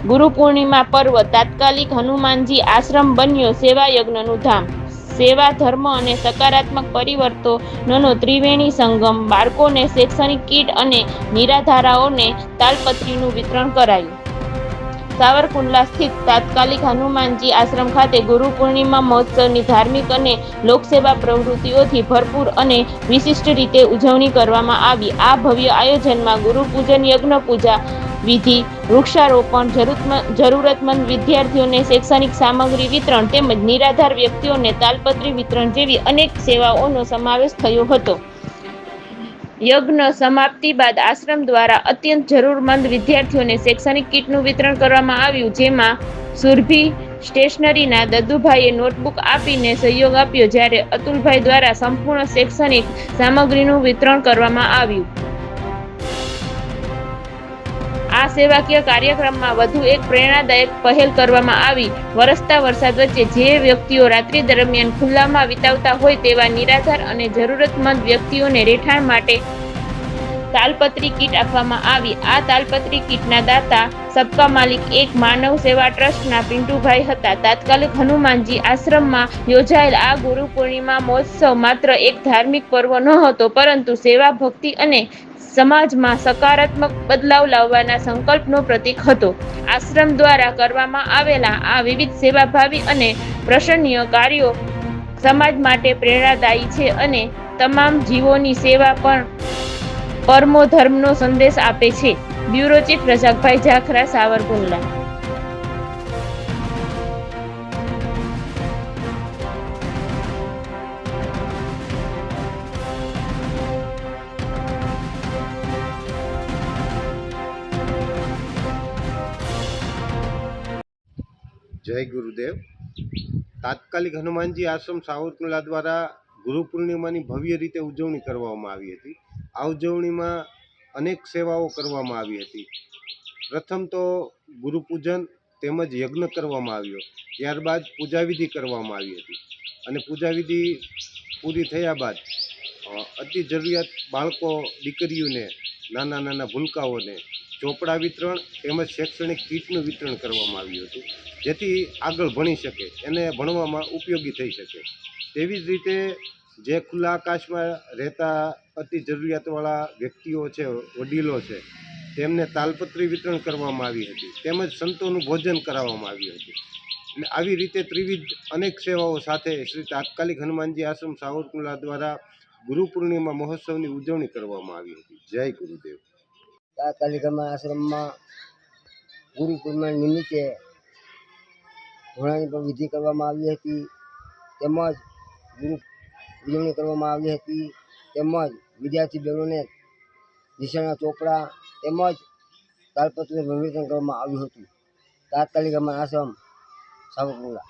ગુરુ પૂર્ણિમા પર્વ તાત્કાલિક હનુમાનજી આશ્રમ બન્યો સેવા યજ્ઞનું ધામ. સેવા, ધર્મ અને સકારાત્મક પરિવર્તનનો ત્રિવેણી સંગમ. બાળકોને શૈક્ષણિક કીટ અને નિરાધારોને તાલપત્રીનું વિતરણ કરાયું. સાવરકુંડલા સ્થિત તાત્કાલિક હનુમાનજી આશ્રમ ખાતે ગુરુ પૂર્ણિમા મહોત્સવની ધાર્મિક અને લોકસેવા પ્રવૃત્તિઓથી ભરપૂર અને વિશિષ્ટ રીતે ઉજવણી કરવામાં આવી. આ ભવ્ય આયોજનમાં ગુરુપૂજન, યજ્ઞ પૂજા વિધિ, વૃક્ષારોપણ, જરૂરતમંદ વિદ્યાર્થીઓને શૈક્ષણિક સામગ્રી વિતરણ તેમજ નિરાધાર વ્યક્તિઓને તાલપત્રી વિતરણ જેવી અનેક સેવાઓનો સમાવેશ થયો હતો. યજ્ઞ સમાપ્તિ બાદ આશ્રમ દ્વારા અત્યંત જરૂરમંદ વિદ્યાર્થીઓને શૈક્ષણિક કીટનું વિતરણ કરવામાં આવ્યું, જેમાં સુરભી સ્ટેશનરીના દદ્દુભાઈએ નોટબુક આપીને સહયોગ આપ્યો, જ્યારે અતુલભાઈ દ્વારા સંપૂર્ણ શૈક્ષણિક સામગ્રીનું વિતરણ કરવામાં આવ્યું. આ સેવાકીય કાર્યક્રમમાં વધુ એક પ્રેરણાદાયક પહેલ કરવામાં આવી. વરસતા વરસાદ વચ્ચે જે વ્યક્તિઓ રાત્રિ દરમિયાન ખુલ્લામાં વિતાવતા હોય તેવા નિરાધાર અને જરૂરતમંદ વ્યક્તિઓને રહેઠાણ માટે તાલપત્રી કીટ આપવામાં આવી. આ તાલપત્રી કીટના દાતા સબકા માલિક એક માનવ સેવા ટ્રસ્ટના પિન્ટુભાઈ હતા. તાત્કાલિક હનુમાનજી આશ્રમમાં યોજાયેલ આ ગુરુ પૂર્ણિમા મહોત્સવ માત્ર એક ધાર્મિક પર્વ નહોતો, પરંતુ સેવા, ભક્તિ અને સમાજમાં સકારાત્મક બદલાવ લાવવાના સંકલ્પનો પ્રતીક હતો. આશ્રમ દ્વારા કરવામાં આવેલા આ વિવિધ સેવાભાવી અને પ્રશંસનીય કાર્યો સમાજ માટે પ્રેરણાદાયી છે અને તમામ જીવોની સેવા પણ પરમો ધર્મનો સંદેશ આપે છે. Bureau chief Razakbhai Zakhra, Savarkundla. જય ગુરુદેવ. તાત્કાલિક હનુમાનજી આશ્રમ સાવરકુંડલા દ્વારા ગુરુ પૂર્ણિમાની ભવ્ય રીતે ઉજવણી કરવામાં આવી હતી. આ ઉજવણીમાં અનેક સેવાઓ કરવામાં આવી હતી. પ્રથમ તો ગુરુ પૂજન તેમજ યજ્ઞ કરવામાં આવ્યો. ત્યારબાદ પૂજાવિધિ કરવામાં આવી હતી અને પૂજાવિધિ પૂરી થયા બાદ અતિ જરૂરિયાત બાળકો, દીકરીઓને, નાના નાના ભૂલકાઓને ચોપડા વિતરણ તેમજ શૈક્ષણિક કીટનું વિતરણ કરવામાં આવ્યું હતું, જેથી આગળ ભણી શકે, એને ભણવામાં ઉપયોગી થઈ શકે. તેવી જ રીતે જે ખુલ્લા આકાશમાં રહેતા અતિ જરૂરિયાતવાળા વ્યક્તિઓ છે, વડીલો છે, તેમને તાલપત્રી વિતરણ કરવામાં આવી હતી, તેમજ સંતોનું ભોજન કરાવવામાં આવ્યું હતું. અને આવી રીતે ત્રિવિધ અનેક સેવાઓ સાથે શ્રી તાત્કાલિક હનુમાનજી આશ્રમ સાવરકુંડલા દ્વારા ગુરુ પૂર્ણિમા મહોત્સવની ઉજવણી કરવામાં આવી હતી. જય ગુરુદેવ. તાત્કાલિક આશ્રમમાં ગુરુ પૂર્ણિમા નિમિત્તે ઘોડાની પણ વિધિ કરવામાં આવી હતી, તેમજ ગુરુ ઉજવણી કરવામાં આવી હતી, તેમજ વિદ્યાર્થી બહેનોને નિશાળના ચોપડા તેમજ તાલપત્રીનું વિતરણ કરવામાં આવ્યું હતું. તાત્કાલિક આશ્રમ સાવરકુંડલા.